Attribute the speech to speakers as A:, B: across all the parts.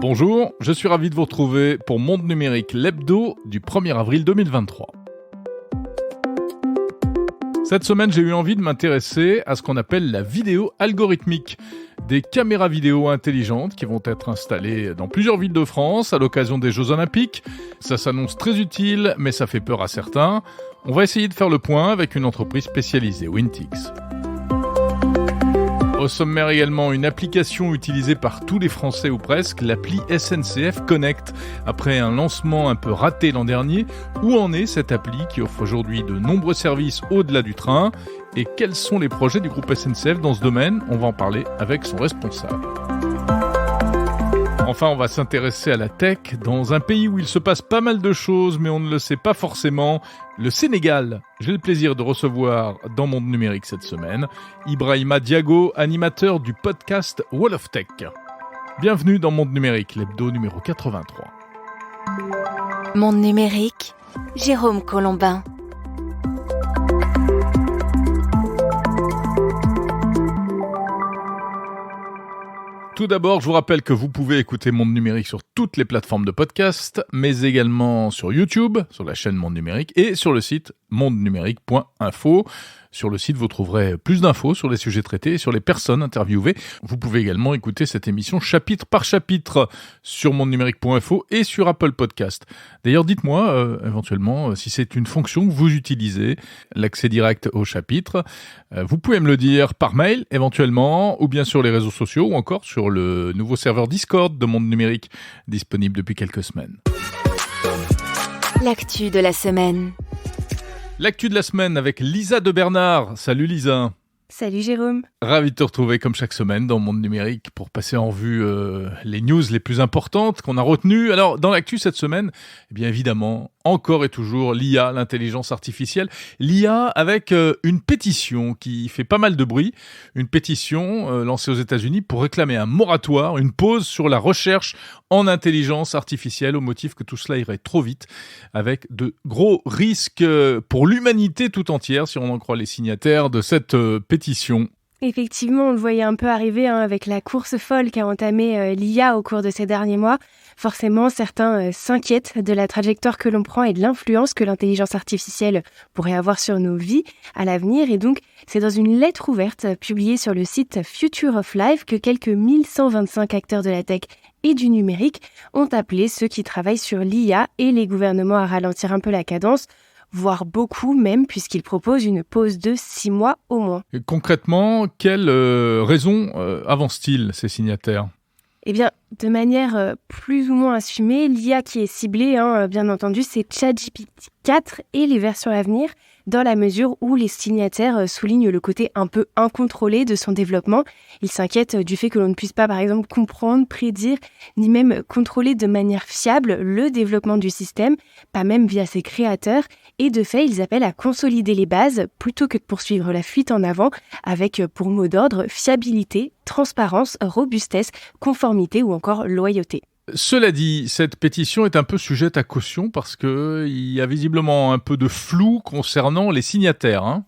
A: Bonjour, je suis ravi de vous retrouver pour Monde Numérique, l'hebdo du 1er avril 2023. Cette semaine, j'ai eu envie de m'intéresser à ce qu'on appelle la vidéo algorithmique. Des caméras vidéo intelligentes qui vont être installées dans plusieurs villes de France à l'occasion des Jeux Olympiques. Ça s'annonce très utile, mais ça fait peur à certains. On va essayer de faire le point avec une entreprise spécialisée, Wintix. Au sommaire également, une application utilisée par tous les Français ou presque, l'appli SNCF Connect. Après un lancement un peu raté l'an dernier, où en est cette appli qui offre aujourd'hui de nombreux services au-delà du train ? Et quels sont les projets du groupe SNCF dans ce domaine ? On va en parler avec son responsable. Enfin, on va s'intéresser à la tech dans un pays où il se passe pas mal de choses, mais on ne le sait pas forcément, le Sénégal. J'ai le plaisir de recevoir dans Monde Numérique cette semaine Ibrahima Diago, animateur du podcast Wall of Tech. Bienvenue dans Monde Numérique, l'hebdo numéro 83.
B: Monde Numérique, Jérôme Colombin.
A: Tout d'abord, je vous rappelle que vous pouvez écouter Monde Numérique sur toutes les plateformes de podcast, mais également sur YouTube, sur la chaîne Monde Numérique, et sur le site mondenumérique.info. Sur le site, vous trouverez plus d'infos sur les sujets traités et sur les personnes interviewées. Vous pouvez également écouter cette émission chapitre par chapitre sur mondenumérique.info et sur Apple Podcast. D'ailleurs, dites-moi éventuellement si c'est une fonction que vous utilisez, l'accès direct au chapitre. Vous pouvez me le dire par mail éventuellement, ou bien sur les réseaux sociaux, ou encore sur le nouveau serveur Discord de Monde Numérique, disponible depuis quelques semaines.
B: L'actu de la semaine.
A: L'actu de la semaine avec Lisa de Bernard. Salut Lisa.
C: Salut Jérôme.
A: Ravi de te retrouver comme chaque semaine dans Monde Numérique pour passer en vue les news les plus importantes qu'on a retenues. Alors dans l'actu cette semaine, eh bien évidemment, encore et toujours l'IA, l'intelligence artificielle. L'IA avec une pétition qui fait pas mal de bruit. Une pétition lancée aux États-Unis pour réclamer un moratoire, une pause sur la recherche en intelligence artificielle au motif que tout cela irait trop vite avec de gros risques pour l'humanité tout entière si on en croit les signataires de cette pétition.
C: Effectivement, on le voyait un peu arriver avec la course folle qu'a entamée l'IA au cours de ces derniers mois. Forcément, certains s'inquiètent de la trajectoire que l'on prend et de l'influence que l'intelligence artificielle pourrait avoir sur nos vies à l'avenir. Et donc, c'est dans une lettre ouverte publiée sur le site Future of Life que quelques 1125 acteurs de la tech et du numérique ont appelé ceux qui travaillent sur l'IA et les gouvernements à ralentir un peu la cadence, voire beaucoup même, puisqu'ils proposent une pause de 6 mois au moins.
A: Et concrètement, quelles raisons avancent-ils, ces signataires ?
C: Eh bien, de manière plus ou moins assumée, l'IA qui est ciblée, bien entendu, c'est ChatGPT 4 et les versions à venir, dans la mesure où les signataires soulignent le côté un peu incontrôlé de son développement. Ils s'inquiètent du fait que l'on ne puisse pas, par exemple, comprendre, prédire, ni même contrôler de manière fiable le développement du système, pas même via ses créateurs. Et de fait, ils appellent à consolider les bases plutôt que de poursuivre la fuite en avant avec, pour mot d'ordre, fiabilité, transparence, robustesse, conformité ou encore loyauté.
A: Cela dit, cette pétition est un peu sujette à caution parce qu'il y a visiblement un peu de flou concernant les signataires.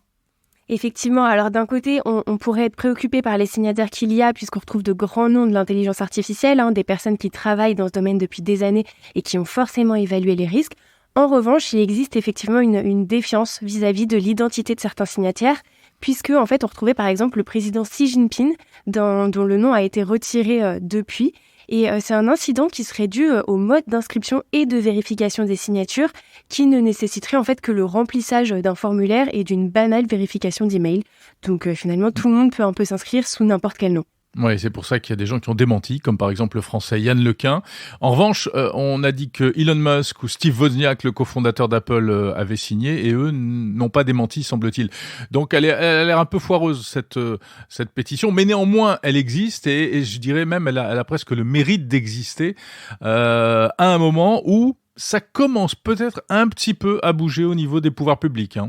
C: Effectivement, alors d'un côté, on pourrait être préoccupé par les signataires qu'il y a puisqu'on retrouve de grands noms de l'intelligence artificielle, des personnes qui travaillent dans ce domaine depuis des années et qui ont forcément évalué les risques. En revanche, il existe effectivement une défiance vis-à-vis de l'identité de certains signataires, puisque en fait, on retrouvait par exemple le président Xi Jinping, dont le nom a été retiré depuis. Et c'est un incident qui serait dû au mode d'inscription et de vérification des signatures, qui ne nécessiterait en fait que le remplissage d'un formulaire et d'une banale vérification d'email. Donc finalement, tout le monde peut un peu s'inscrire sous n'importe quel nom.
A: Oui, c'est pour ça qu'il y a des gens qui ont démenti, comme par exemple le français Yann Lequin. En revanche, on a dit que Elon Musk ou Steve Wozniak, le cofondateur d'Apple, avaient signé et eux n'ont pas démenti, semble-t-il. Donc elle a l'air un peu foireuse, cette pétition, mais néanmoins, elle existe et je dirais même elle a presque le mérite d'exister à un moment où ça commence peut-être un petit peu à bouger au niveau des pouvoirs publics.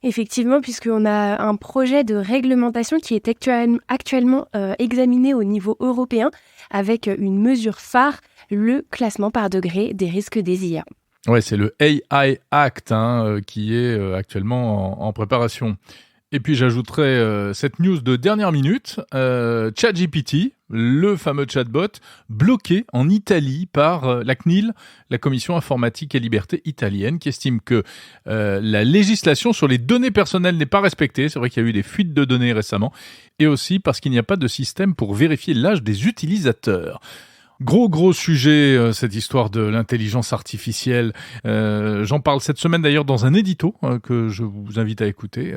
C: Effectivement, puisqu'on a un projet de réglementation qui est actuellement examiné au niveau européen avec une mesure phare, le classement par degré des risques des IA.
A: Ouais, c'est le AI Act qui est actuellement en préparation. Et puis j'ajouterais cette news de dernière minute, ChatGPT, le fameux chatbot, bloqué en Italie par la CNIL, la Commission informatique et liberté italienne, qui estime que la législation sur les données personnelles n'est pas respectée. C'est vrai qu'il y a eu des fuites de données récemment, et aussi parce qu'il n'y a pas de système pour vérifier l'âge des utilisateurs. Gros sujet, cette histoire de l'intelligence artificielle. J'en parle cette semaine d'ailleurs dans un édito que je vous invite à écouter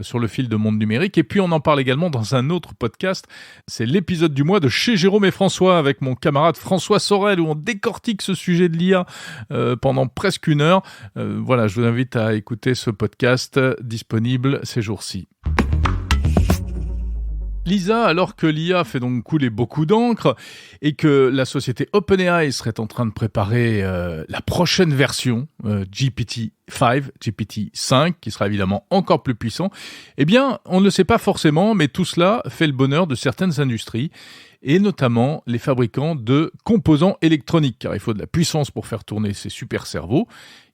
A: sur le fil de Monde Numérique. Et puis on en parle également dans un autre podcast. C'est l'épisode du mois de Chez Jérôme et François avec mon camarade François Sorel où on décortique ce sujet de l'IA pendant presque 1 heure. Voilà, je vous invite à écouter ce podcast disponible ces jours-ci. Lisa, alors que l'IA fait donc couler beaucoup d'encre et que la société OpenAI serait en train de préparer la prochaine version GPT-5, qui sera évidemment encore plus puissant, eh bien, on ne le sait pas forcément, mais tout cela fait le bonheur de certaines industries, et notamment les fabricants de composants électroniques, car il faut de la puissance pour faire tourner ces super cerveaux.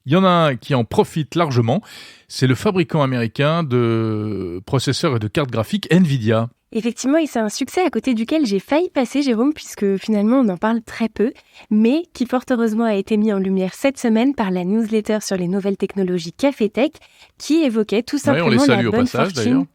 A: Il y en a un qui en profite largement, c'est le fabricant américain de processeurs et de cartes graphiques Nvidia.
C: Effectivement, et c'est un succès à côté duquel j'ai failli passer, Jérôme, puisque finalement on en parle très peu, mais qui fort heureusement a été mis en lumière cette semaine par la newsletter sur les nouvelles technologies Café Tech, qui évoquait tout simplement la bonne fortune.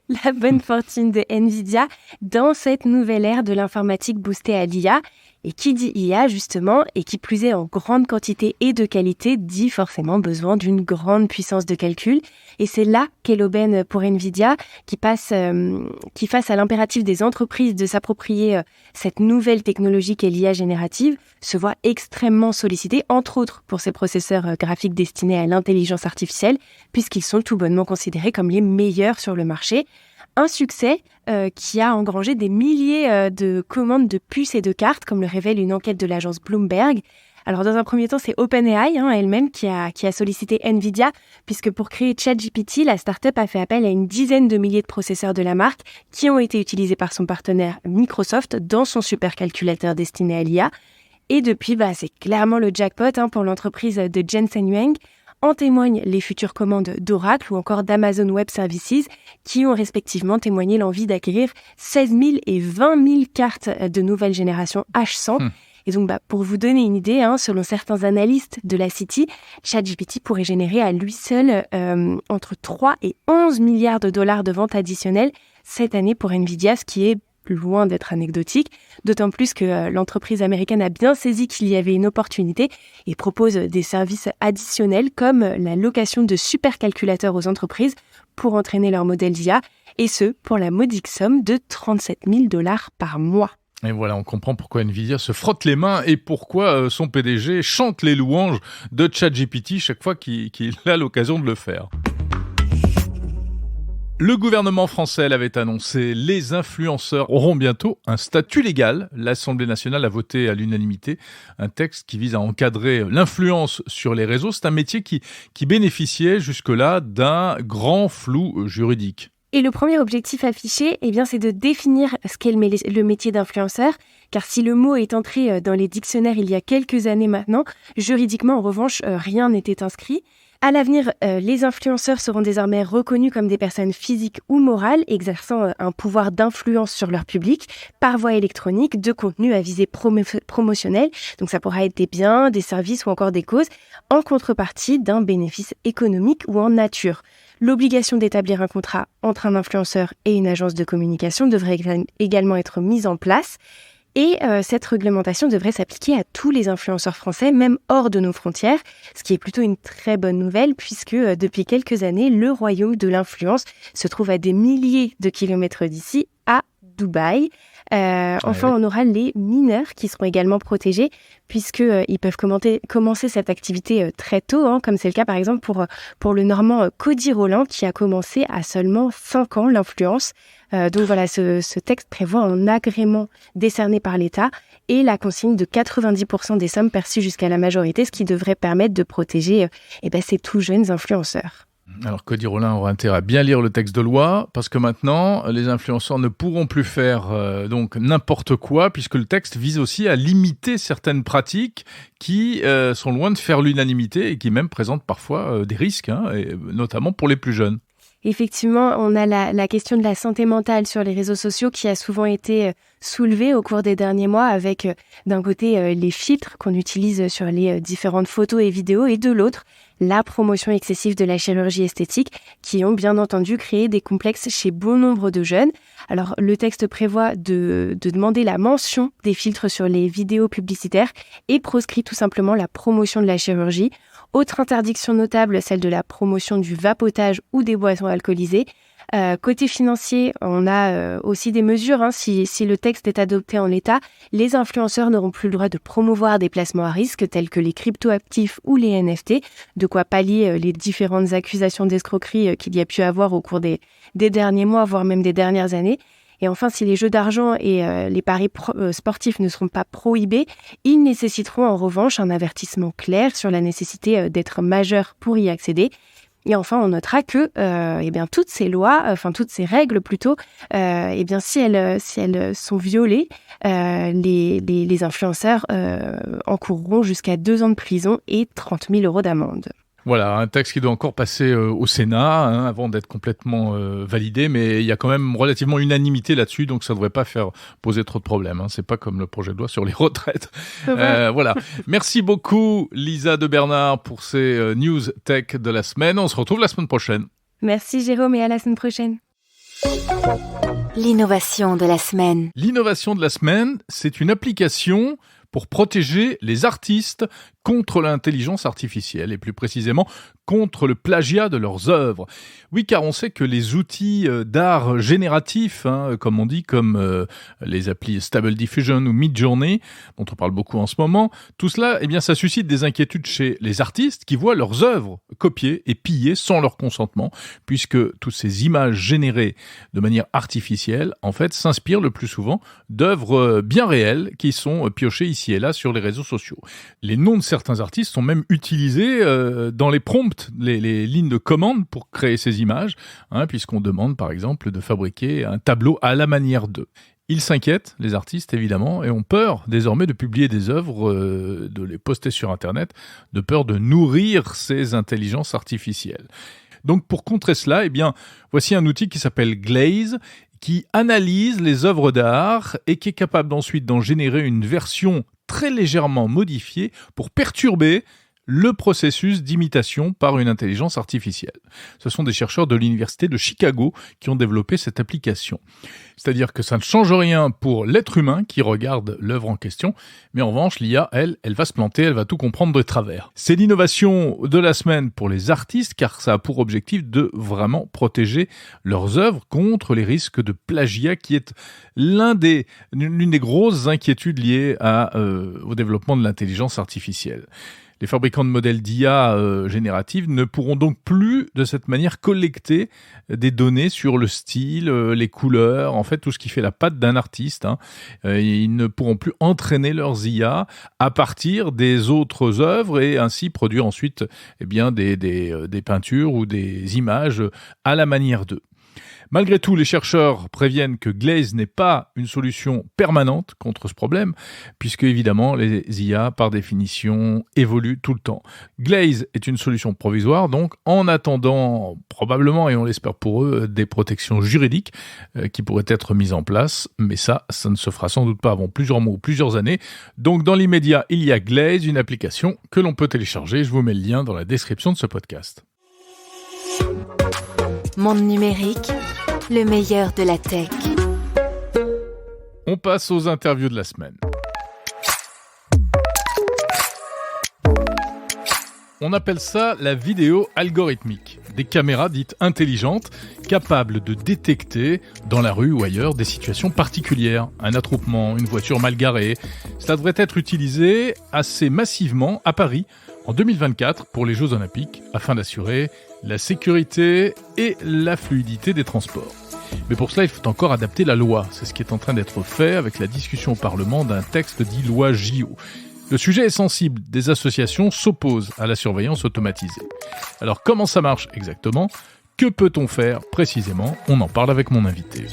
C: La bonne fortune de Nvidia dans cette nouvelle ère de l'informatique boostée à l'IA. Et qui dit IA, justement, et qui plus est en grande quantité et de qualité, dit forcément besoin d'une grande puissance de calcul. Et c'est là qu'est l'aubaine pour Nvidia, qui face à l'impératif des entreprises de s'approprier cette nouvelle technologie qu'est l'IA générative, se voit extrêmement sollicitée, entre autres pour ses processeurs graphiques destinés à l'intelligence artificielle, puisqu'ils sont tout bonnement considérés comme les meilleurs sur le marché. Un succès qui a engrangé des milliers de commandes de puces et de cartes, comme le révèle une enquête de l'agence Bloomberg. Alors, dans un premier temps, c'est OpenAI elle-même qui a sollicité Nvidia, puisque pour créer ChatGPT, la start-up a fait appel à une dizaine de milliers de processeurs de la marque qui ont été utilisés par son partenaire Microsoft dans son supercalculateur destiné à l'IA. Et depuis, c'est clairement le jackpot pour l'entreprise de Jensen Huang. En témoignent les futures commandes d'Oracle ou encore d'Amazon Web Services qui ont respectivement témoigné l'envie d'acquérir 16 000 et 20 000 cartes de nouvelle génération H100. Et donc, pour vous donner une idée, selon certains analystes de la City, ChatGPT pourrait générer à lui seul entre 3 et 11 milliards de dollars de ventes additionnelles cette année pour Nvidia, ce qui est loin d'être anecdotique, d'autant plus que l'entreprise américaine a bien saisi qu'il y avait une opportunité et propose des services additionnels comme la location de supercalculateurs aux entreprises pour entraîner leur modèle d'IA, et ce, pour la modique somme de 37 000 $ par mois.
A: Et voilà, on comprend pourquoi Nvidia se frotte les mains et pourquoi son PDG chante les louanges de ChatGPT chaque fois qu'il a l'occasion de le faire. Le gouvernement français l'avait annoncé, les influenceurs auront bientôt un statut légal. L'Assemblée nationale a voté à l'unanimité un texte qui vise à encadrer l'influence sur les réseaux. C'est un métier qui bénéficiait jusque-là d'un grand flou juridique.
C: Et le premier objectif affiché, c'est de définir ce qu'est le métier d'influenceur, car si le mot est entré dans les dictionnaires il y a quelques années maintenant, juridiquement, en revanche, rien n'était inscrit. À l'avenir, les influenceurs seront désormais reconnus comme des personnes physiques ou morales exerçant un pouvoir d'influence sur leur public par voie électronique de contenu à visée promotionnelle. Donc ça pourra être des biens, des services ou encore des causes en contrepartie d'un bénéfice économique ou en nature. L'obligation d'établir un contrat entre un influenceur et une agence de communication devrait également être mise en place. Et cette réglementation devrait s'appliquer à tous les influenceurs français, même hors de nos frontières, ce qui est plutôt une très bonne nouvelle puisque depuis quelques années, le royaume de l'influence se trouve à des milliers de kilomètres d'ici, à Dubaï. Enfin, on aura les mineurs qui seront également protégés puisqu'ils peuvent commencer cette activité très tôt, comme c'est le cas par exemple pour le Normand Cody Roland qui a commencé à seulement 5 ans l'influence. Donc voilà, ce texte prévoit un agrément décerné par l'État et la consigne de 90% des sommes perçues jusqu'à la majorité, ce qui devrait permettre de protéger ces tout jeunes influenceurs.
A: Alors Cody Roland aura intérêt à bien lire le texte de loi parce que maintenant les influenceurs ne pourront plus faire donc n'importe quoi puisque le texte vise aussi à limiter certaines pratiques qui sont loin de faire l'unanimité et qui même présentent parfois des risques, et notamment pour les plus jeunes.
C: Effectivement, on a la question de la santé mentale sur les réseaux sociaux qui a souvent été soulevée au cours des derniers mois avec d'un côté les filtres qu'on utilise sur les différentes photos et vidéos et de l'autre, la promotion excessive de la chirurgie esthétique qui ont bien entendu créé des complexes chez bon nombre de jeunes. Alors, le texte prévoit de demander la mention des filtres sur les vidéos publicitaires et proscrit tout simplement la promotion de la chirurgie. Autre interdiction notable, celle de la promotion du vapotage ou des boissons alcoolisées. Côté financier, on a aussi des mesures. Si le texte est adopté en l'état, les influenceurs n'auront plus le droit de promouvoir des placements à risque tels que les cryptoactifs ou les NFT, de quoi pallier les différentes accusations d'escroquerie qu'il y a pu avoir au cours des derniers mois, voire même des dernières années. Et enfin, si les jeux d'argent et les paris sportifs ne seront pas prohibés, ils nécessiteront en revanche un avertissement clair sur la nécessité d'être majeur pour y accéder. Et enfin, on notera que toutes ces lois, toutes ces règles plutôt, si elles sont violées, les influenceurs encourront jusqu'à 2 ans de prison et 30 000 € d'amende.
A: Voilà, un texte qui doit encore passer au Sénat avant d'être complètement validé, mais il y a quand même relativement unanimité là-dessus, donc ça ne devrait pas faire poser trop de problèmes. C'est pas comme le projet de loi sur les retraites. Voilà. Merci beaucoup Lisa de Bernard pour ces news tech de la semaine. On se retrouve la semaine prochaine.
C: Merci Jérôme et à la semaine prochaine.
B: L'innovation de la semaine.
A: L'innovation de la semaine, c'est une application pour protéger les artistes contre l'intelligence artificielle et plus précisément contre le plagiat de leurs œuvres. Oui, car on sait que les outils d'art génératif, comme on dit, comme les applis Stable Diffusion ou Midjourney, dont on parle beaucoup en ce moment, tout cela, ça suscite des inquiétudes chez les artistes qui voient leurs œuvres copiées et pillées sans leur consentement, puisque toutes ces images générées de manière artificielle, en fait, s'inspirent le plus souvent d'œuvres bien réelles qui sont piochées ici et là sur les réseaux sociaux. Les noms de certains artistes sont même utilisés dans les prompts, les lignes de commande pour créer ces images, puisqu'on demande par exemple de fabriquer un tableau à la manière d'eux. Ils s'inquiètent, les artistes évidemment, et ont peur désormais de publier des œuvres, de les poster sur Internet, de peur de nourrir ces intelligences artificielles. Donc pour contrer cela, voici un outil qui s'appelle Glaze, qui analyse les œuvres d'art et qui est capable ensuite d'en générer une version très légèrement modifiée pour perturber le processus d'imitation par une intelligence artificielle. Ce sont des chercheurs de l'université de Chicago qui ont développé cette application. C'est-à-dire que ça ne change rien pour l'être humain qui regarde l'œuvre en question, mais en revanche, l'IA, elle va se planter, elle va tout comprendre de travers. C'est l'innovation de la semaine pour les artistes, car ça a pour objectif de vraiment protéger leurs œuvres contre les risques de plagiat, qui est l'une des grosses inquiétudes liées au développement de l'intelligence artificielle. Les fabricants de modèles d'IA générative ne pourront donc plus de cette manière collecter des données sur le style, les couleurs, en fait tout ce qui fait la patte d'un artiste. Ils ne pourront plus entraîner leurs IA à partir des autres œuvres et ainsi produire ensuite des peintures ou des images à la manière d'eux. Malgré tout, les chercheurs préviennent que Glaze n'est pas une solution permanente contre ce problème, puisque évidemment les IA, par définition, évoluent tout le temps. Glaze est une solution provisoire, donc en attendant probablement, et on l'espère pour eux, des protections juridiques qui pourraient être mises en place, mais ça ne se fera sans doute pas avant plusieurs mois ou plusieurs années. Donc dans l'immédiat, il y a Glaze, une application que l'on peut télécharger. Je vous mets le lien dans la description de ce podcast.
B: Monde numérique, le meilleur de la tech.
A: On passe aux interviews de la semaine. On appelle ça la vidéo algorithmique. Des caméras dites intelligentes, capables de détecter dans la rue ou ailleurs des situations particulières. Un attroupement, une voiture mal garée. Cela devrait être utilisé assez massivement à Paris en 2024 pour les Jeux Olympiques afin d'assurer la sécurité et la fluidité des transports. Mais pour cela, il faut encore adapter la loi. C'est ce qui est en train d'être fait avec la discussion au Parlement d'un texte dit loi JO. Le sujet est sensible. Des associations s'opposent à la surveillance automatisée. Alors comment ça marche exactement ? Que peut-on faire précisément ? On en parle avec mon invité.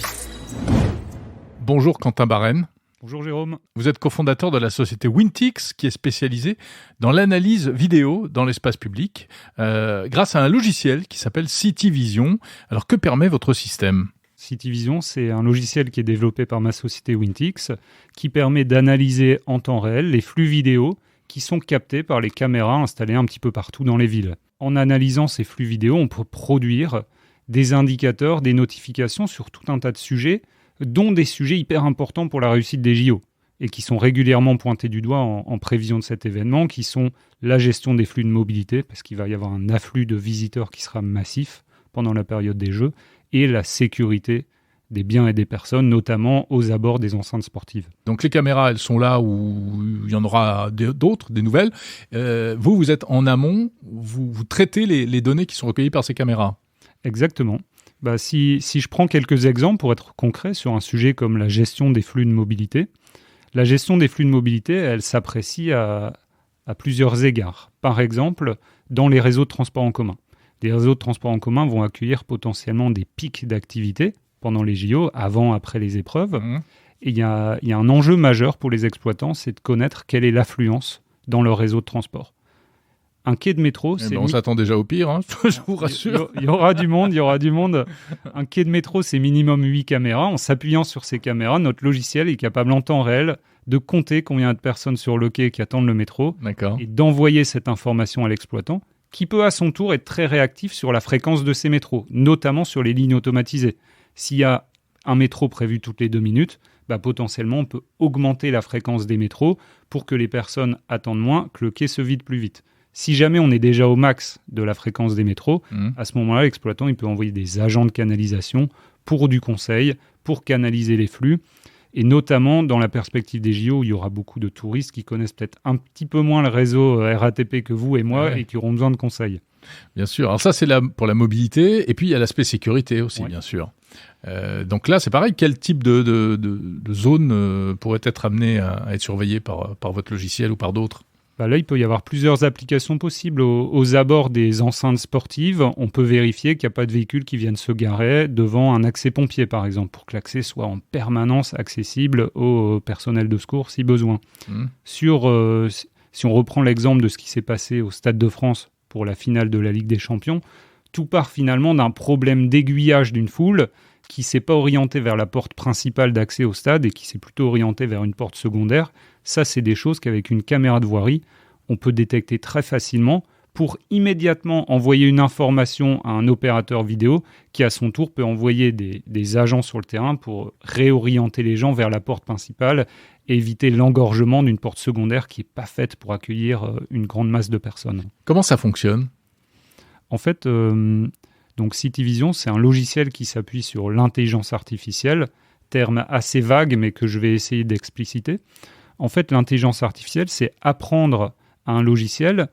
A: Bonjour Quentin Barène.
D: Bonjour Jérôme.
A: Vous êtes cofondateur de la société Wintix, qui est spécialisée dans l'analyse vidéo dans l'espace public, grâce à un logiciel qui s'appelle Cityvision. Alors, que permet votre système ?
D: Cityvision, c'est un logiciel qui est développé par ma société Wintix, qui permet d'analyser en temps réel les flux vidéo qui sont captés par les caméras installées un petit peu partout dans les villes. En analysant ces flux vidéo, on peut produire des indicateurs, des notifications sur tout un tas de sujets, dont des sujets hyper importants pour la réussite des JO et qui sont régulièrement pointés du doigt en prévision de cet événement, qui sont la gestion des flux de mobilité, parce qu'il va y avoir un afflux de visiteurs qui sera massif pendant la période des Jeux, et la sécurité des biens et des personnes, notamment aux abords des enceintes sportives.
A: Donc les caméras, elles sont là où il y en aura d'autres, des nouvelles. Vous êtes en amont, vous traitez les données qui sont recueillies par ces caméras.
D: Exactement. Si je prends quelques exemples pour être concret sur un sujet comme la gestion des flux de mobilité, la gestion des flux de mobilité, elle s'apprécie à plusieurs égards. Par exemple, dans les réseaux de transport en commun. Les réseaux de transport en commun vont accueillir potentiellement des pics d'activité pendant les JO, avant, après les épreuves. Et il y a un enjeu majeur pour les exploitants, c'est de connaître quelle est l'affluence dans leur réseau de transport. Un quai de métro,
A: on s'attend déjà au pire, hein, je vous rassure.
D: Il y aura du monde. Un quai de métro, c'est minimum 8 caméras. En s'appuyant sur ces caméras, notre logiciel est capable en temps réel de compter combien il y a de personnes sur le quai qui attendent le métro.
A: D'accord.
D: Et d'envoyer cette information à l'exploitant, qui peut à son tour être très réactif sur la fréquence de ces métros, notamment sur les lignes automatisées. S'il y a un métro prévu toutes les 2 minutes, potentiellement on peut augmenter la fréquence des métros pour que les personnes attendent moins, que le quai se vide plus vite. Si jamais on est déjà au max de la fréquence des métros, à ce moment-là, l'exploitant il peut envoyer des agents de canalisation pour du conseil, pour canaliser les flux, et notamment dans la perspective des JO, où il y aura beaucoup de touristes qui connaissent peut-être un petit peu moins le réseau RATP que vous et moi, et qui auront besoin de conseils.
A: Bien sûr. Alors ça, c'est pour la mobilité, et puis il y a l'aspect sécurité aussi, bien sûr. Donc là, c'est pareil. Quel type de zone pourrait être amené à être surveillée par votre logiciel ou par d'autres ?
D: Là, il peut y avoir plusieurs applications possibles. Aux abords des enceintes sportives, on peut vérifier qu'il n'y a pas de véhicules qui viennent se garer devant un accès pompier, par exemple, pour que l'accès soit en permanence accessible au personnel de secours si besoin. Si on reprend l'exemple de ce qui s'est passé au Stade de France pour la finale de la Ligue des Champions, tout part finalement d'un problème d'aiguillage d'une foule qui ne s'est pas orientée vers la porte principale d'accès au stade et qui s'est plutôt orientée vers une porte secondaire. Ça, c'est des choses qu'avec une caméra de voirie, on peut détecter très facilement pour immédiatement envoyer une information à un opérateur vidéo qui, à son tour, peut envoyer des agents sur le terrain pour réorienter les gens vers la porte principale et éviter l'engorgement d'une porte secondaire qui n'est pas faite pour accueillir une grande masse de personnes.
A: Comment ça fonctionne ?
D: En fait, donc Cityvision, c'est un logiciel qui s'appuie sur l'intelligence artificielle, terme assez vague mais que je vais essayer d'expliciter. En fait, l'intelligence artificielle, c'est apprendre à un logiciel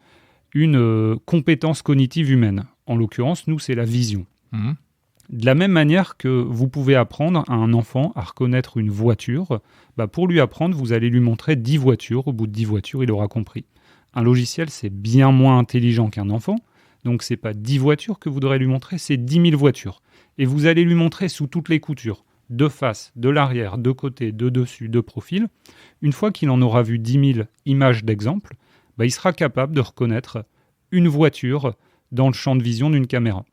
D: une compétence cognitive humaine. En l'occurrence, nous, c'est la vision. De la même manière que vous pouvez apprendre à un enfant à reconnaître une voiture, pour lui apprendre, vous allez lui montrer 10 voitures. Au bout de 10 voitures, il aura compris. Un logiciel, c'est bien moins intelligent qu'un enfant. Donc, ce n'est pas 10 voitures que vous devrez lui montrer, c'est 10 000 voitures. Et vous allez lui montrer sous toutes les coutures, de face, de l'arrière, de côté, de dessus, de profil. Une fois qu'il en aura vu 10 000 images d'exemple, il sera capable de reconnaître une voiture dans le champ de vision d'une caméra.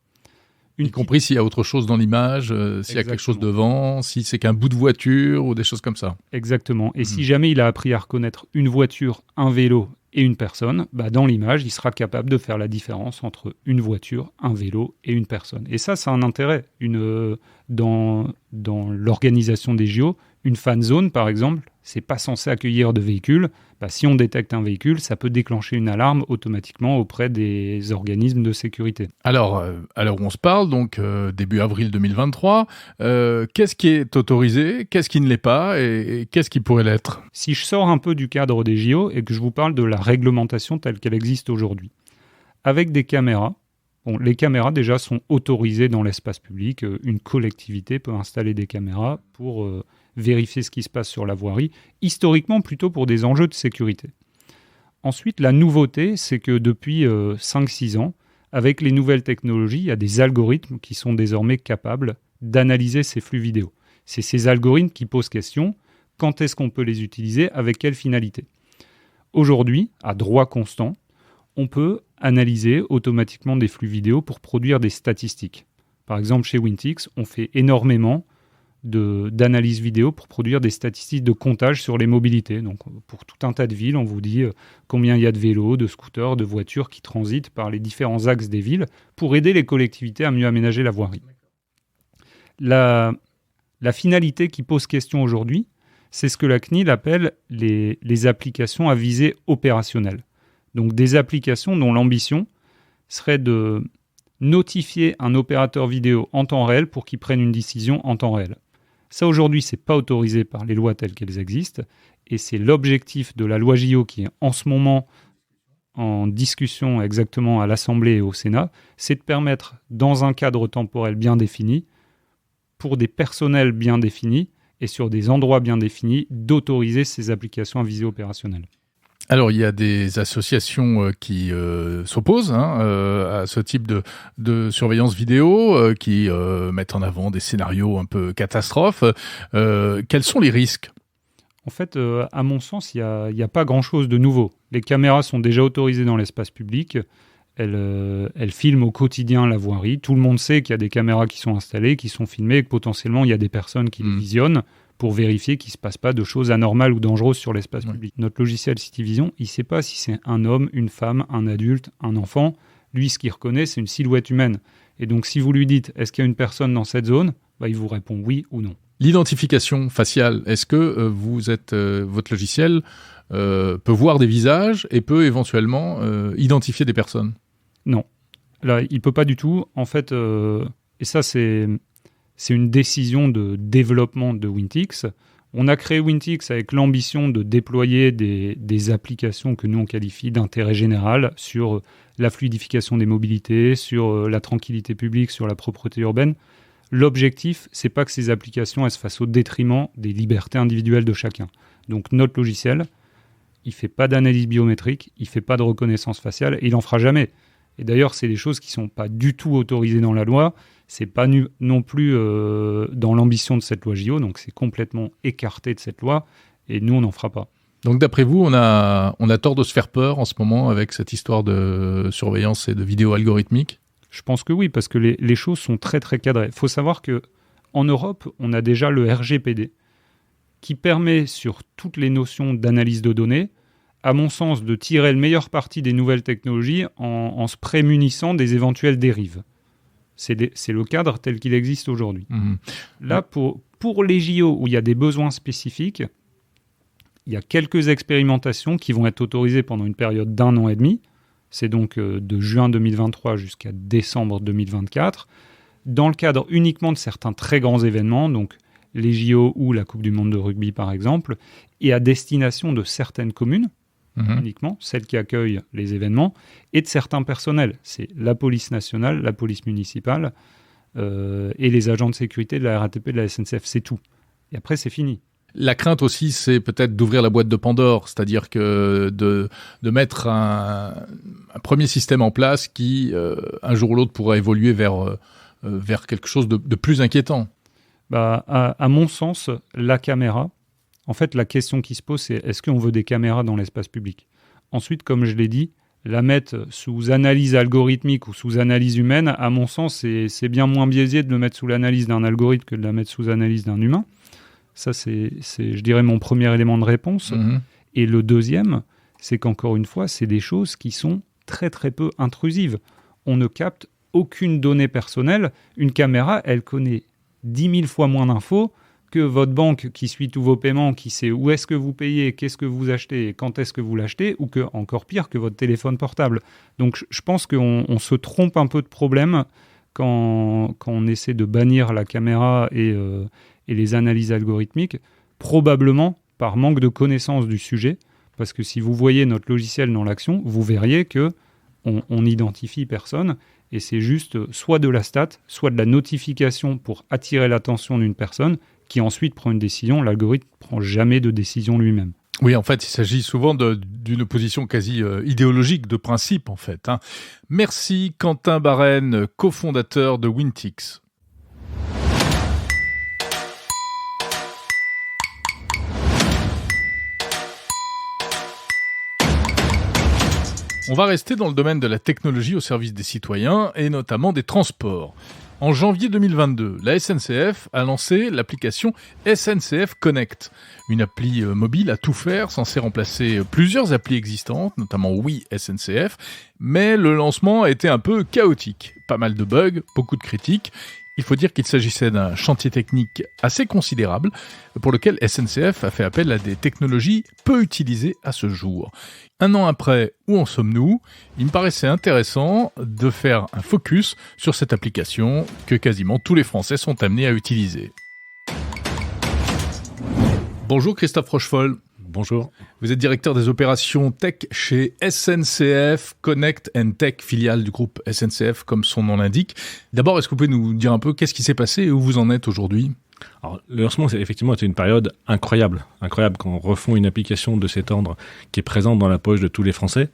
A: Y compris s'il y a autre chose dans l'image, s'il y a quelque chose devant, si c'est qu'un bout de voiture ou des choses comme ça.
D: Exactement. Et si jamais il a appris à reconnaître une voiture, un vélo et une personne, dans l'image, il sera capable de faire la différence entre une voiture, un vélo et une personne. Et ça a un intérêt. Dans l'organisation des JO, une fan zone, par exemple, c'est pas censé accueillir de véhicules. Si on détecte un véhicule, ça peut déclencher une alarme automatiquement auprès des organismes de sécurité.
A: Alors, à l'heure où on se parle, donc début avril 2023, qu'est-ce qui est autorisé, qu'est-ce qui ne l'est pas et qu'est-ce qui pourrait l'être ?
D: Si je sors un peu du cadre des JO et que je vous parle de la réglementation telle qu'elle existe aujourd'hui, avec des caméras, les caméras déjà sont autorisées dans l'espace public. Une collectivité peut installer des caméras pour vérifier ce qui se passe sur la voirie, historiquement plutôt pour des enjeux de sécurité. Ensuite, la nouveauté, c'est que depuis 5-6 ans, avec les nouvelles technologies, il y a des algorithmes qui sont désormais capables d'analyser ces flux vidéo. C'est ces algorithmes qui posent question. quand est-ce qu'on peut les utiliser, avec quelle finalité. Aujourd'hui, à droit constant, on peut analyser automatiquement des flux vidéo pour produire des statistiques. Par exemple, chez Wintix, on fait énormément d'analyse vidéo pour produire des statistiques de comptage sur les mobilités. Donc, pour tout un tas de villes, on vous dit combien il y a de vélos, de scooters, de voitures qui transitent par les différents axes des villes pour aider les collectivités à mieux aménager la voirie. La finalité qui pose question aujourd'hui, c'est ce que la CNIL appelle les applications à visée opérationnelle. Donc, des applications dont l'ambition serait de notifier un opérateur vidéo en temps réel pour qu'il prenne une décision en temps réel. Ça, aujourd'hui, ce n'est pas autorisé par les lois telles qu'elles existent, et c'est l'objectif de la loi JO qui est en ce moment en discussion exactement à l'Assemblée et au Sénat, c'est de permettre, dans un cadre temporel bien défini, pour des personnels bien définis et sur des endroits bien définis, d'autoriser ces applications à visée opérationnelle.
A: Alors, il y a des associations qui s'opposent à ce type de surveillance vidéo, qui mettent en avant des scénarios un peu catastrophes. Quels sont les risques ?
D: En fait, à mon sens, il n'y a pas grand-chose de nouveau. Les caméras sont déjà autorisées dans l'espace public. Elles filment au quotidien la voirie. Tout le monde sait qu'il y a des caméras qui sont installées, qui sont filmées, et que potentiellement, il y a des personnes qui les visionnent pour vérifier qu'il ne se passe pas de choses anormales ou dangereuses sur l'espace public. Notre logiciel CityVision, il ne sait pas si c'est un homme, une femme, un adulte, un enfant. Lui, ce qu'il reconnaît, c'est une silhouette humaine. Et donc, si vous lui dites « est-ce qu'il y a une personne dans cette zone ?», il vous répond oui ou non.
A: L'identification faciale, est-ce que votre logiciel peut voir des visages et peut éventuellement identifier des personnes ?
D: Non. Là, il ne peut pas du tout. En fait, et ça, c'est une décision de développement de Wintix. On a créé Wintix avec l'ambition de déployer des applications que nous, on qualifie d'intérêt général sur la fluidification des mobilités, sur la tranquillité publique, sur la propreté urbaine. L'objectif, c'est pas que ces applications elles se fassent au détriment des libertés individuelles de chacun. Donc notre logiciel, il fait pas d'analyse biométrique, il fait pas de reconnaissance faciale et il en fera jamais. Et d'ailleurs, c'est des choses qui sont pas du tout autorisées dans la loi. C'est pas non plus dans l'ambition de cette loi JO, donc c'est complètement écarté de cette loi. Et nous, on n'en fera pas.
A: Donc d'après vous, on a tort de se faire peur en ce moment avec cette histoire de surveillance et de vidéo algorithmique ?
D: Je pense que oui, parce que les choses sont très très cadrées. Il faut savoir qu'en Europe, on a déjà le RGPD qui permet sur toutes les notions d'analyse de données, à mon sens, de tirer le meilleur parti des nouvelles technologies en se prémunissant des éventuelles dérives. C'est le cadre tel qu'il existe aujourd'hui. Là, pour les JO où il y a des besoins spécifiques, il y a quelques expérimentations qui vont être autorisées pendant une période d'1 an et demi. C'est donc de juin 2023 jusqu'à décembre 2024, dans le cadre uniquement de certains très grands événements, donc les JO ou la Coupe du Monde de rugby par exemple, et à destination de certaines communes, uniquement, celles qui accueillent les événements, et de certains personnels. C'est la police nationale, la police municipale et les agents de sécurité de la RATP, de la SNCF, c'est tout. Et après, c'est fini.
A: La crainte aussi, c'est peut-être d'ouvrir la boîte de Pandore, c'est-à-dire que de mettre un premier système en place qui, un jour ou l'autre, pourra évoluer vers quelque chose de plus inquiétant.
D: À mon sens, la caméra, en fait, la question qui se pose, c'est est-ce qu'on veut des caméras dans l'espace public ? Ensuite, comme je l'ai dit, la mettre sous analyse algorithmique ou sous analyse humaine, à mon sens, c'est bien moins biaisé de le mettre sous l'analyse d'un algorithme que de la mettre sous analyse d'un humain. Ça, c'est, je dirais, mon premier élément de réponse. Et le deuxième, c'est qu'encore une fois, c'est des choses qui sont très, très peu intrusives. On ne capte aucune donnée personnelle. Une caméra, elle connaît 10 000 fois moins d'infos que votre banque qui suit tous vos paiements, qui sait où est-ce que vous payez, qu'est-ce que vous achetez, quand est-ce que vous l'achetez, ou que, encore pire, que votre téléphone portable. Donc, je pense qu'on se trompe un peu de problème quand on essaie de bannir la caméra et les analyses algorithmiques, probablement par manque de connaissance du sujet, parce que si vous voyez notre logiciel dans l'action, vous verriez qu'on n'identifie personne, et c'est juste soit de la stat, soit de la notification pour attirer l'attention d'une personne, qui ensuite prend une décision. L'algorithme ne prend jamais de décision lui-même.
A: Oui, en fait, il s'agit souvent d'une opposition quasi idéologique, de principe, en fait. Merci Quentin Barène, cofondateur de Wintix. On va rester dans le domaine de la technologie au service des citoyens et notamment des transports. En janvier 2022, la SNCF a lancé l'application SNCF Connect, une appli mobile à tout faire censée remplacer plusieurs applis existantes, notamment Oui SNCF, mais le lancement a été un peu chaotique. Pas mal de bugs, beaucoup de critiques. Il faut dire qu'il s'agissait d'un chantier technique assez considérable pour lequel SNCF a fait appel à des technologies peu utilisées à ce jour. 1 an après, où en sommes-nous ? Il me paraissait intéressant de faire un focus sur cette application que quasiment tous les Français sont amenés à utiliser. Bonjour Christophe Rochefol.
E: Bonjour.
A: Vous êtes directeur des opérations tech chez SNCF Connect & Tech, filiale du groupe SNCF comme son nom l'indique. D'abord, est-ce que vous pouvez nous dire un peu qu'est-ce qui s'est passé et où vous en êtes aujourd'hui ?
E: Alors, le lancement, c'est effectivement été une période incroyable quand on refond une application de cet ordre qui est présente dans la poche de tous les Français,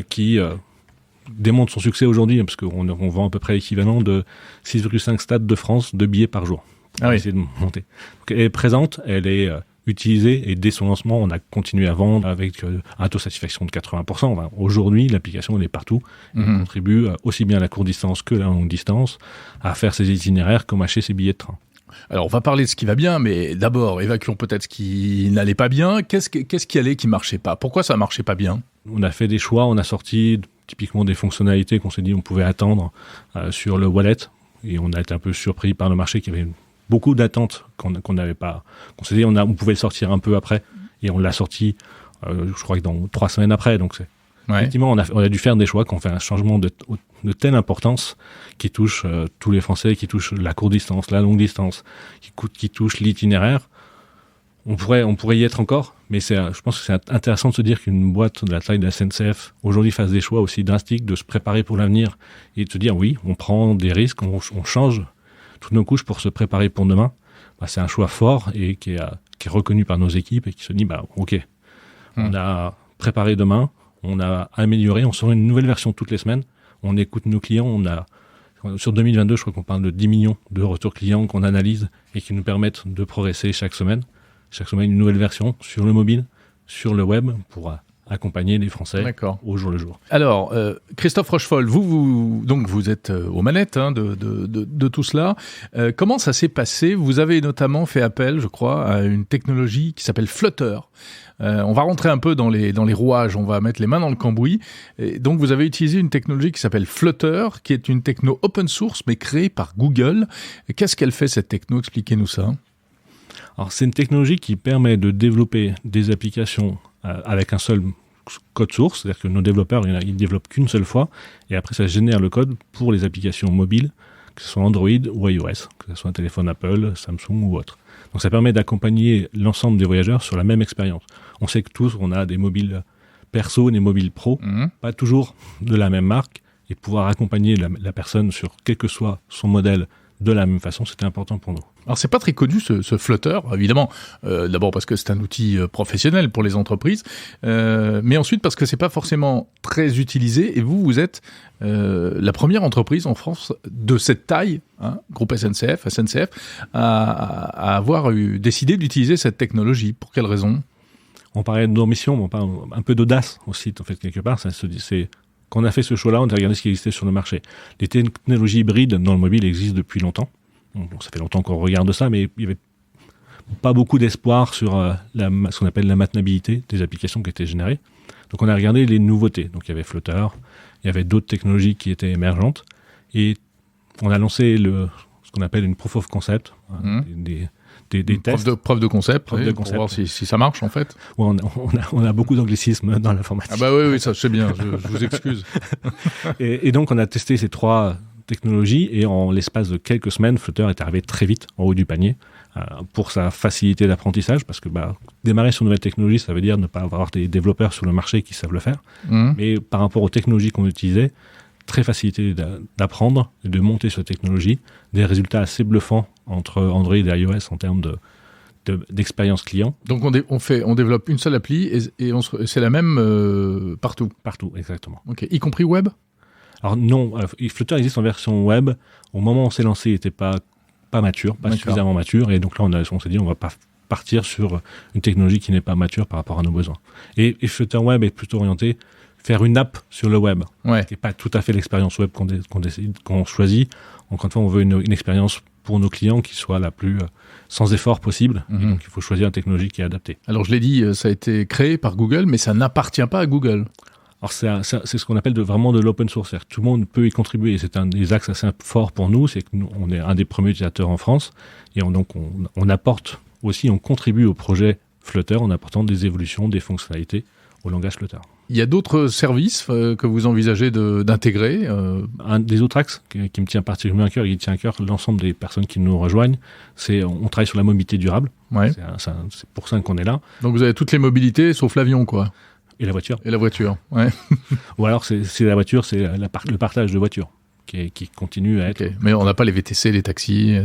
E: qui démontre son succès aujourd'hui, parce qu'on vend à peu près l'équivalent de 6,5 stades de France de billets par jour.
A: Ah oui.
E: Essayer de monter. Donc, elle est présente, elle est utilisée, et dès son lancement, on a continué à vendre avec un taux de satisfaction de 80%. Enfin, aujourd'hui, l'application, elle est partout. Elle contribue aussi bien à la courte distance que à la longue distance, à faire ses itinéraires comme acheter ses billets de train.
A: Alors, on va parler de ce qui va bien, mais d'abord, évacuons peut-être ce qui n'allait pas bien. Qu'est-ce qui allait, qui marchait pas ? Pourquoi ça marchait pas bien ?
E: On a fait des choix, on a sorti typiquement des fonctionnalités qu'on s'est dit on pouvait attendre sur le wallet, et on a été un peu surpris par le marché qui avait beaucoup d'attentes qu'on n'avait pas. On s'est dit on pouvait le sortir un peu après, et on l'a sorti, je crois que dans 3 semaines après. Donc effectivement, on a dû faire des choix, qu'on fait un changement de telle importance qui touche tous les Français, qui touche la courte distance, la longue distance, qui touche l'itinéraire. On pourrait y être encore, mais je pense que c'est intéressant de se dire qu'une boîte de la taille de la SNCF aujourd'hui fasse des choix aussi drastiques, de se préparer pour l'avenir et de se dire oui, on prend des risques, on change toutes nos couches pour se préparer pour demain. C'est un choix fort et qui est reconnu par nos équipes et qui se dit ok, on a préparé demain, on a amélioré, on sort une nouvelle version toutes les semaines, on écoute nos clients, sur 2022, je crois qu'on parle de 10 millions de retours clients qu'on analyse et qui nous permettent de progresser chaque semaine. Chaque semaine, une nouvelle version sur le mobile, sur le web, pour accompagner les Français au jour le jour.
A: Alors, Christophe Rochefol, vous êtes aux manettes de tout cela. Comment ça s'est passé ? Vous avez notamment fait appel, je crois, à une technologie qui s'appelle Flutter. On va rentrer un peu dans les rouages, on va mettre les mains dans le cambouis. Et donc, vous avez utilisé une technologie qui s'appelle Flutter, qui est une techno open source, mais créée par Google. Qu'est-ce qu'elle fait, cette techno ? Expliquez-nous ça.
E: Alors, c'est une technologie qui permet de développer des applications avec un seul code source, c'est-à-dire que nos développeurs, ils développent qu'une seule fois, et après ça génère le code pour les applications mobiles, que ce soit Android ou iOS, que ce soit un téléphone Apple, Samsung ou autre. Donc ça permet d'accompagner l'ensemble des voyageurs sur la même expérience. On sait que tous, on a des mobiles perso, des mobiles pro, pas toujours de la même marque, et pouvoir accompagner la personne sur quel que soit son modèle de la même façon, c'était important pour nous.
A: Alors, c'est pas très connu, ce Flutter, évidemment. D'abord parce que c'est un outil professionnel pour les entreprises, mais ensuite parce que c'est pas forcément très utilisé. Et vous êtes la première entreprise en France de cette taille, groupe SNCF, à avoir décidé d'utiliser cette technologie. Pour quelle raison ?
E: On parlait d'ambition, on parle un peu d'audace aussi, en fait, quelque part. Quand on a fait ce choix-là, on a regardé ce qui existait sur le marché. Les technologies hybrides dans le mobile existent depuis longtemps. Bon, ça fait longtemps qu'on regarde ça, mais il n'y avait pas beaucoup d'espoir sur ce qu'on appelle la maintenabilité des applications qui étaient générées. Donc on a regardé les nouveautés. Donc il y avait Flutter, il y avait d'autres technologies qui étaient émergentes, et on a lancé ce qu'on appelle une proof of concept, des tests.
A: Preuve de concept, pour voir si ça marche en fait.
E: Ouais, on a beaucoup d'anglicismes dans l'informatique.
A: Ah bah oui, ça je sais bien, je vous excuse.
E: et donc on a testé ces 3 technologies, et en l'espace de quelques semaines, Flutter est arrivé très vite en haut du panier pour sa facilité d'apprentissage, parce que démarrer sur une nouvelle technologie, ça veut dire ne pas avoir des développeurs sur le marché qui savent le faire. Mais par rapport aux technologies qu'on utilisait, très facilité d'apprendre et de monter sur la technologie, des résultats assez bluffants entre Android et iOS en termes d'expérience client.
A: Donc on développe une seule appli et c'est la même partout.
E: Partout, exactement.
A: Ok, y compris web ?
E: Alors non, Flutter existe en version web. Au moment où on s'est lancé, il n'était pas mature, pas suffisamment mature, et donc là on s'est dit on va pas partir sur une technologie qui n'est pas mature par rapport à nos besoins. Et Flutter Web est plutôt orienté faire une app sur le web,
A: Ouais.
E: qui n'est pas tout à fait l'expérience web qu'on choisit. Encore une fois, on veut une expérience pour nos clients qui soit la plus sans effort possible. Et donc, il faut choisir une technologie qui est adaptée.
A: Alors je l'ai dit, ça a été créé par Google, mais ça n'appartient pas à Google.
E: Alors, c'est ce qu'on appelle vraiment de l'open source. C'est-à-dire que tout le monde peut y contribuer. Et c'est un des axes assez forts pour nous. C'est que nous, on est un des premiers utilisateurs en France. Et on apporte aussi, on contribue au projet Flutter en apportant des évolutions, des fonctionnalités au langage Flutter.
A: Il y a d'autres services que vous envisagez d'intégrer
E: Un des autres axes qui me tient particulièrement à cœur, et qui tient à cœur l'ensemble des personnes qui nous rejoignent, c'est on travaille sur la mobilité durable.
A: Ouais.
E: C'est pour ça qu'on est là.
A: Donc vous avez toutes les mobilités sauf l'avion, quoi.
E: Et la voiture.
A: Et la voiture, ouais.
E: Ou alors, c'est la voiture, c'est le partage de voitures qui continue à être.
A: Okay. Mais on n'a pas les VTC, les taxis.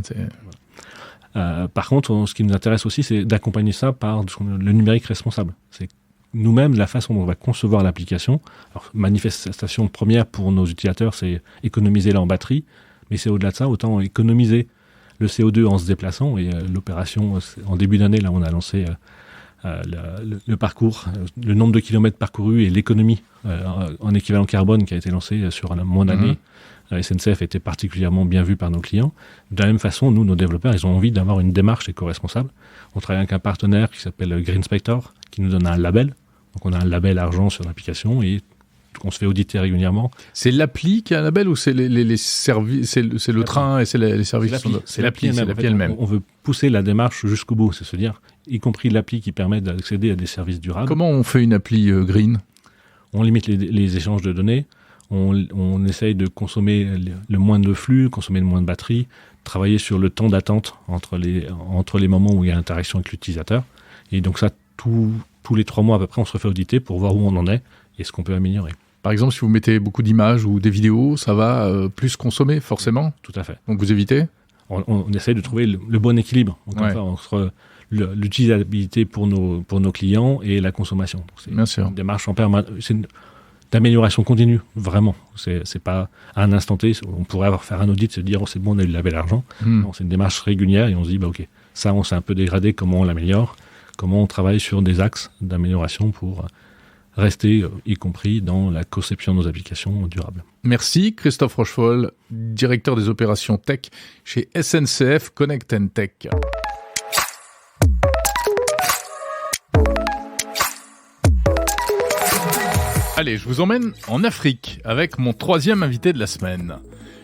E: Par contre, ce qui nous intéresse aussi, c'est d'accompagner ça par le numérique responsable. C'est nous-mêmes, la façon dont on va concevoir l'application. Alors, manifestation première pour nos utilisateurs, c'est économiser leur batterie. Mais c'est au-delà de ça, autant économiser le CO2 en se déplaçant. Et l'opération, en début d'année, là, on a lancé le parcours, le nombre de kilomètres parcourus et l'économie en équivalent carbone qui a été lancé sur un mois d'année. SNCF a été particulièrement bien vu par nos clients. De la même façon, nous, nos développeurs, ils ont envie d'avoir une démarche éco-responsable. On travaille avec un partenaire qui s'appelle Greenspector, qui nous donne un label. Donc, on a un label argent sur l'application et on se fait auditer régulièrement.
A: C'est l'appli qui a un label ou c'est les services, c'est le train et c'est les services qui sont...
E: C'est l'appli elle-même. On veut pousser la démarche jusqu'au bout, c'est se dire, y compris l'appli qui permet d'accéder à des services durables.
A: Comment on fait une appli green ?
E: On limite les échanges de données. On essaye de consommer le moins de flux, consommer le moins de batterie, travailler sur le temps d'attente entre les moments où il y a interaction avec l'utilisateur. Et donc ça, tous les 3 mois à peu près, on se refait auditer pour voir où on en est et ce qu'on peut améliorer.
A: Par exemple, si vous mettez beaucoup d'images ou des vidéos, ça va plus consommer, forcément.
E: Tout à fait.
A: Donc vous évitez ?
E: On essaye de trouver le bon équilibre entre l'utilisabilité pour nos clients et la consommation. C'est
A: Bien sûr.
E: Une démarche en permanence. D'amélioration continue, vraiment. C'est pas à un instant T, on pourrait faire un audit, se dire c'est bon, on a eu le label argent. Non, c'est une démarche régulière et on se dit ok, ça on s'est un peu dégradé, comment on l'améliore, comment on travaille sur des axes d'amélioration pour rester, y compris dans la conception de nos applications durables.
A: Merci Christophe Rochefol, directeur des opérations tech chez SNCF Connect & Tech. Allez, je vous emmène en Afrique avec mon 3e invité de la semaine.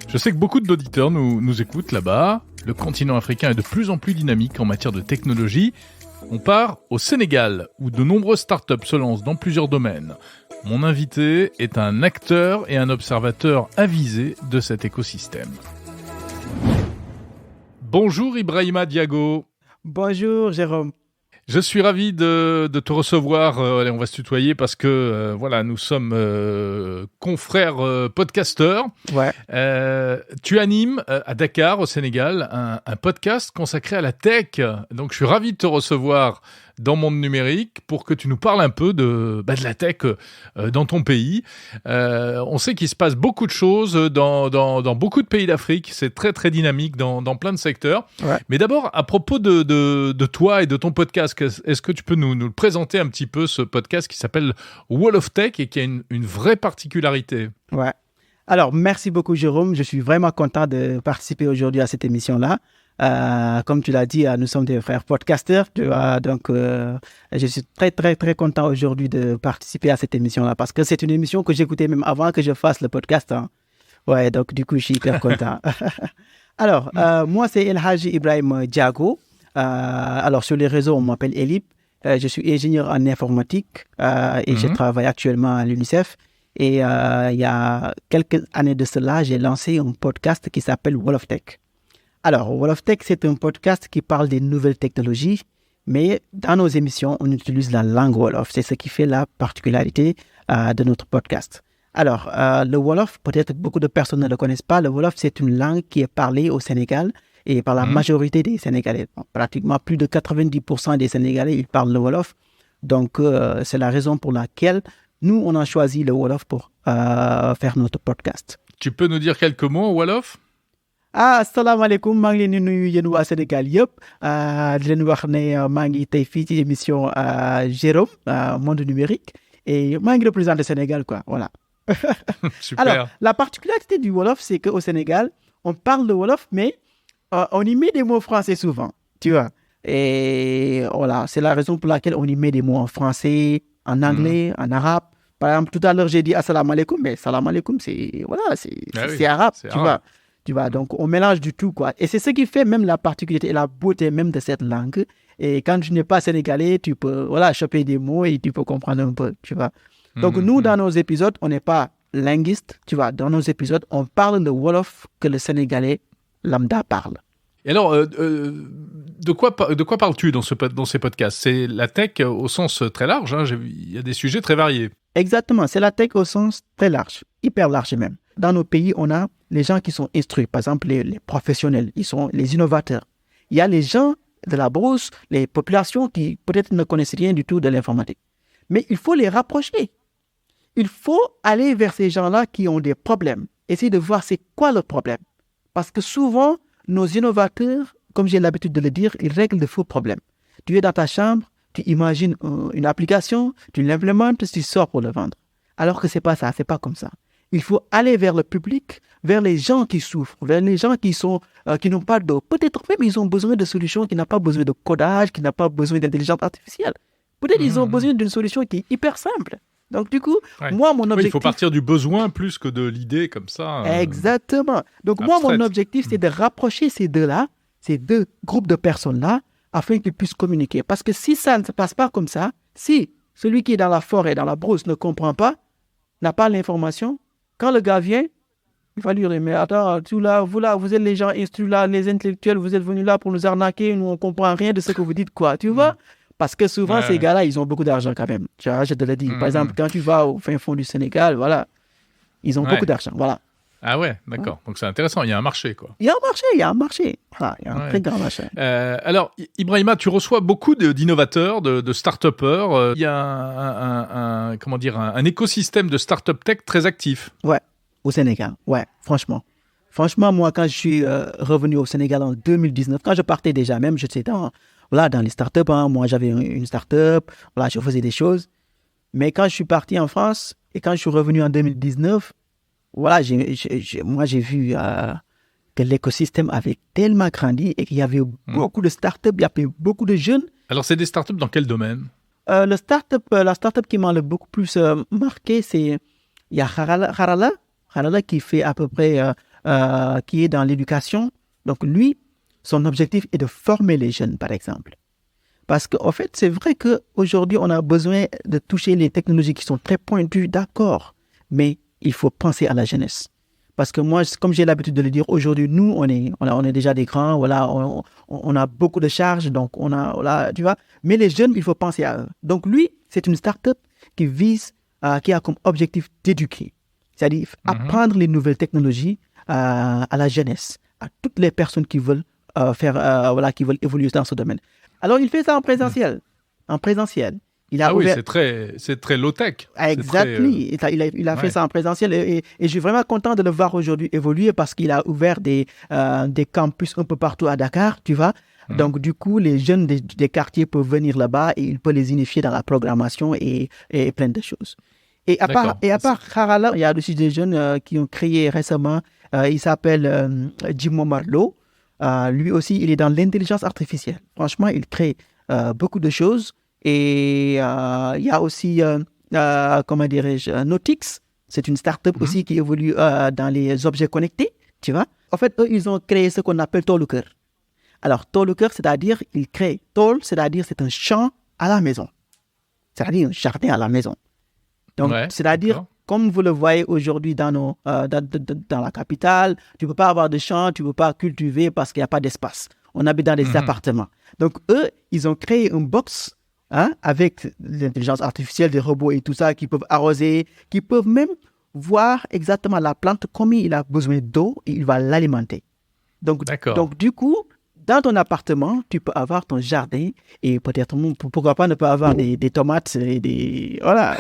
A: Je sais que beaucoup d'auditeurs nous écoutent là-bas. Le continent africain est de plus en plus dynamique en matière de technologie. On part au Sénégal, où de nombreuses startups se lancent dans plusieurs domaines. Mon invité est un acteur et un observateur avisé de cet écosystème. Bonjour Ibrahima Diago.
F: Bonjour Jérôme.
A: Je suis ravi de te recevoir. Allez, on va se tutoyer parce que voilà, nous sommes confrères podcasteurs.
F: Ouais.
A: Tu animes à Dakar, au Sénégal, un podcast consacré à la tech. Donc, je suis ravi de te recevoir dans Monde Numérique pour que tu nous parles un peu de la tech dans ton pays. On sait qu'il se passe beaucoup de choses dans beaucoup de pays d'Afrique. C'est très, très dynamique dans plein de secteurs.
F: Ouais.
A: Mais d'abord, à propos de toi et de ton podcast, est-ce que tu peux nous le présenter un petit peu, ce podcast qui s'appelle Wall of Tech et qui a une vraie particularité?
F: Ouais. Alors, merci beaucoup Jérôme. Je suis vraiment content de participer aujourd'hui à cette émission-là. Comme tu l'as dit, nous sommes des frères podcasters. Donc, je suis très, très, très content aujourd'hui de participer à cette émission-là parce que c'est une émission que j'écoutais même avant que je fasse le podcast. Hein. Ouais, donc du coup, je suis hyper content. Alors, moi, c'est El Hadji Ibrahim Diago. Alors, sur les réseaux, on m'appelle Elip. Je suis ingénieur en informatique et je travaille actuellement à l'UNICEF. Et il y a quelques années de cela, j'ai lancé un podcast qui s'appelle Wall of Tech. Alors, Wall of Tech, c'est un podcast qui parle des nouvelles technologies, mais dans nos émissions, on utilise la langue Wolof. C'est ce qui fait la particularité de notre podcast. Alors, le Wolof, peut-être beaucoup de personnes ne le connaissent pas. Le Wolof, c'est une langue qui est parlée au Sénégal et par la majorité des Sénégalais. Pratiquement plus de 90% des Sénégalais, ils parlent le Wolof. Donc, c'est la raison pour laquelle nous, on a choisi le Wolof pour faire notre podcast.
A: Tu peux nous dire quelques mots en Wolof?
F: Asalaamaaleykum, maa ngi leen di nuyu yéen waa Sénégal yëpp di leen wax ne maa ngi tey fii ci émission Jérôme Monde Numérique Et moi, je représente le Sénégal, quoi. Voilà.
A: Super.
F: Alors, la particularité du Wolof, c'est qu'au Sénégal, on parle le Wolof, mais on y met des mots français souvent, tu vois. Et voilà, c'est la raison pour laquelle on y met des mots en français, en anglais, en arabe. Par exemple, tout à l'heure, j'ai dit assalamu alaikum, mais salam alaikum, c'est arabe, tu vois. Donc, on mélange du tout, quoi. Et c'est ce qui fait même la particularité et la beauté même de cette langue. Et quand tu n'es pas sénégalais, tu peux, choper des mots et tu peux comprendre un peu, tu vois. Donc, nous, dans nos épisodes, on n'est pas linguiste, tu vois. Dans nos épisodes, on parle le Wolof que le Sénégalais lambda parle.
A: Et alors, de quoi parles-tu dans ces podcasts? C'est la tech au sens très large, hein. Il y a des sujets très variés.
F: Exactement, c'est la tech au sens très large, hyper large même. Dans nos pays, on a les gens qui sont instruits, par exemple les professionnels, ils sont les innovateurs. Il y a les gens de la brousse, les populations qui peut-être ne connaissent rien du tout de l'informatique. Mais il faut les rapprocher. Il faut aller vers ces gens-là qui ont des problèmes. Essayer de voir c'est quoi le problème. Parce que souvent, nos innovateurs, comme j'ai l'habitude de le dire, ils règlent de faux problèmes. Tu es dans ta chambre, tu imagines une application, tu l'implémentes, tu sors pour le vendre. Alors que c'est pas ça, c'est pas comme ça. Il faut aller vers le public, vers les gens qui souffrent, vers les gens qui n'ont pas d'eau. Peut-être même ils ont besoin de solutions qui n'ont pas besoin de codage, qui n'ont pas besoin d'intelligence artificielle. Peut-être ils ont besoin d'une solution qui est hyper simple. Donc du coup, moi mon objectif...
A: Oui, il faut partir du besoin plus que de l'idée comme ça.
F: Exactement. Donc moi mon objectif c'est de rapprocher ces deux-là, ces deux groupes de personnes-là, afin qu'ils puissent communiquer. Parce que si ça ne se passe pas comme ça, si celui qui est dans la forêt, dans la brousse ne comprend pas, n'a pas l'information, quand le gars vient, il va lui dire, mais attends, vous êtes les gens instruits là, les intellectuels, vous êtes venus là pour nous arnaquer, nous on ne comprend rien de ce que vous dites, quoi, tu vois? Parce que souvent, ces gars-là, ils ont beaucoup d'argent quand même. Tu vois, je te le dis. Par exemple, quand tu vas au fin fond du Sénégal, voilà, ils ont beaucoup d'argent, voilà.
A: Ah ouais, d'accord. Donc c'est intéressant, il y a un marché, quoi.
F: Il y a un marché. Voilà, il y a un très grand marché.
A: Alors, Ibrahima, tu reçois beaucoup d'innovateurs, de start-upers. Il y a un écosystème de start-up tech très actif.
F: Ouais, au Sénégal, ouais, franchement. Franchement, moi, quand je suis revenu au Sénégal en 2019, quand je partais déjà, même, j'étais dans les startups, hein, moi, j'avais une startup, voilà, je faisais des choses. Mais quand je suis parti en France et quand je suis revenu en 2019, voilà, j'ai vu que l'écosystème avait tellement grandi et qu'il y avait beaucoup de startups, il y avait beaucoup de jeunes.
A: Alors, c'est des startups dans quel domaine?
F: La startup qui m'a le beaucoup plus marqué, il y a Harala qui fait à peu près, qui est dans l'éducation. Donc lui, son objectif est de former les jeunes, par exemple. Parce qu'en fait, c'est vrai qu'aujourd'hui, on a besoin de toucher les technologies qui sont très pointues, d'accord, mais il faut penser à la jeunesse. Parce que moi, comme j'ai l'habitude de le dire, aujourd'hui, nous, on est déjà des grands, voilà, on a beaucoup de charges, donc voilà, tu vois. Mais les jeunes, il faut penser à eux. Donc lui, c'est une start-up qui qui a comme objectif d'éduquer. C'est-à-dire apprendre les nouvelles technologies à la jeunesse, à toutes les personnes qui veulent qui veulent évoluer dans ce domaine. Alors, il fait ça en présentiel.
A: Oui, c'est très low-tech.
F: Exactement. Il a fait ça en présentiel et je suis vraiment content de le voir aujourd'hui évoluer parce qu'il a ouvert des campus un peu partout à Dakar, tu vois. Donc, du coup, les jeunes des quartiers peuvent venir là-bas et il peut les unifier dans la programmation et plein de choses. Et à part Harala, il y a aussi des jeunes qui ont créé récemment, il s'appelle Jimo Marlo. Lui aussi, il est dans l'intelligence artificielle. Franchement, il crée beaucoup de choses. Et il y a aussi, Nautix. C'est une start-up aussi qui évolue dans les objets connectés, tu vois. En fait, eux, ils ont créé ce qu'on appelle Toluker. Alors, Toluker, c'est-à-dire, c'est-à-dire c'est un champ à la maison. C'est-à-dire un jardin à la maison. Donc, c'est-à-dire, comme vous le voyez aujourd'hui dans la capitale, tu ne peux pas avoir de champ, tu ne peux pas cultiver parce qu'il n'y a pas d'espace. On habite dans des appartements. Donc, eux, ils ont créé une box avec l'intelligence artificielle, des robots et tout ça, qui peuvent arroser, qui peuvent même voir exactement la plante, combien il a besoin d'eau et il va l'alimenter. Donc, du coup, dans ton appartement, tu peux avoir ton jardin et peut-être, pourquoi pas ne pas avoir des tomates et des... Voilà.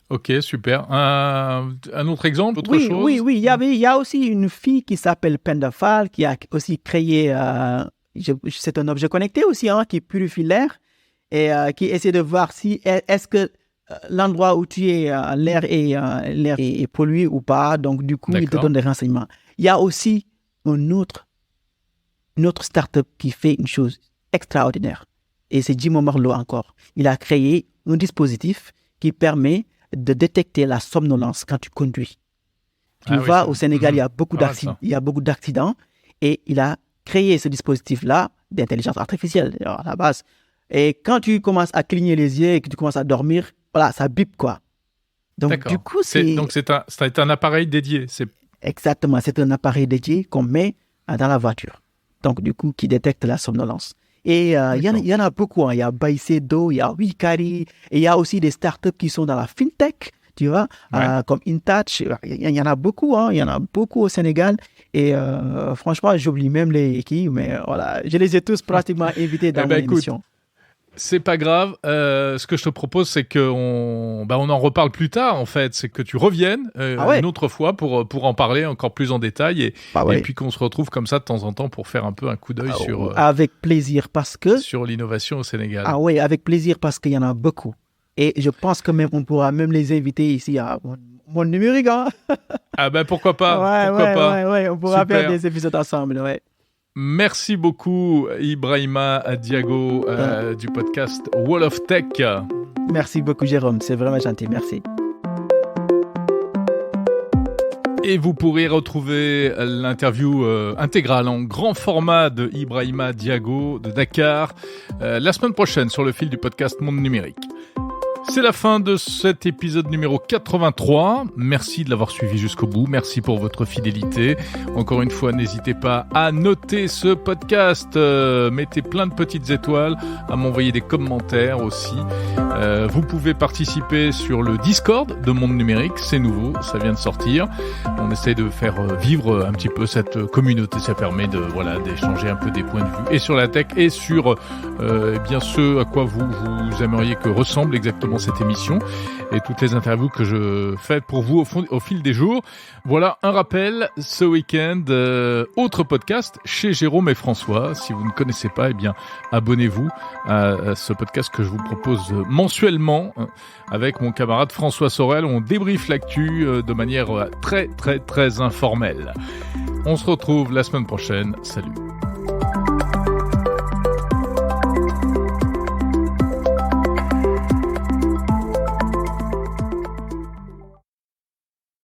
A: Ok, super. Un autre exemple, autre chose?
F: Oui. Il y a aussi une fille qui s'appelle Pendafal qui a aussi créé... c'est un objet connecté aussi, qui purifie l'air et qui essaie de voir si est-ce que l'endroit où tu es, l'air est pollué ou pas. Donc, du coup, il te
A: D'accord.
F: donne des renseignements. Il y a aussi une autre start-up qui fait une chose extraordinaire. Et c'est Jim Marlowe encore. Il a créé un dispositif qui permet de détecter la somnolence quand tu conduis. Tu vois, au Sénégal, il y a beaucoup d'accidents et il a créé ce dispositif-là d'intelligence artificielle à la base. Et quand tu commences à cligner les yeux et que tu commences à dormir, voilà, ça bip quoi. Donc,
A: D'accord.
F: du coup,
A: c'est un appareil dédié.
F: Exactement, c'est un appareil dédié qu'on met dans la voiture. Donc, du coup, qui détecte la somnolence. Et il y en a beaucoup. Il y a Baicedo, il y a Wikari, et il y a aussi des startups qui sont dans la fintech, tu vois, comme InTouch. Il y en a beaucoup, il y en a beaucoup au Sénégal. Et franchement, j'oublie même les qui, mais voilà, je les ai tous pratiquement invités dans mon émission.
A: C'est pas grave. Ce que je te propose, c'est qu'on en reparle plus tard, en fait. C'est que tu reviennes une autre fois pour en parler encore plus en détail et puis qu'on se retrouve comme ça de temps en temps pour faire un peu un coup d'œil
F: avec plaisir parce que
A: sur l'innovation au Sénégal.
F: Ah oui, avec plaisir parce qu'il y en a beaucoup. Et je pense que même on pourra même les inviter ici à Monde Numérique.
A: Ah ben pourquoi pas.
F: Ouais, on pourra faire des épisodes ensemble, ouais.
A: Merci beaucoup Ibrahima Diago du podcast Wall of Tech.
F: Merci beaucoup Jérôme, c'est vraiment gentil, merci.
A: Et vous pourrez retrouver l'interview intégrale en grand format de Ibrahima Diago de Dakar la semaine prochaine sur le fil du podcast Monde Numérique. C'est la fin de cet épisode numéro 83. Merci de l'avoir suivi jusqu'au bout. Merci pour votre fidélité. Encore une fois, n'hésitez pas à noter ce podcast. Mettez plein de petites étoiles, à m'envoyer des commentaires aussi. Vous pouvez participer sur le Discord de Monde Numérique. C'est nouveau, ça vient de sortir. On essaie de faire vivre un petit peu cette communauté. Ça permet d'échanger un peu des points de vue et sur la tech et sur ce à quoi vous aimeriez que ressemble exactement cette émission et toutes les interviews que je fais pour vous au fil des jours. Voilà un rappel, ce week-end, autre podcast chez Jérôme et François. Si vous ne connaissez pas, abonnez-vous à ce podcast que je vous propose mensuellement avec mon camarade François Sorel. On débriefe l'actu de manière très très très informelle. On se retrouve la semaine prochaine. Salut.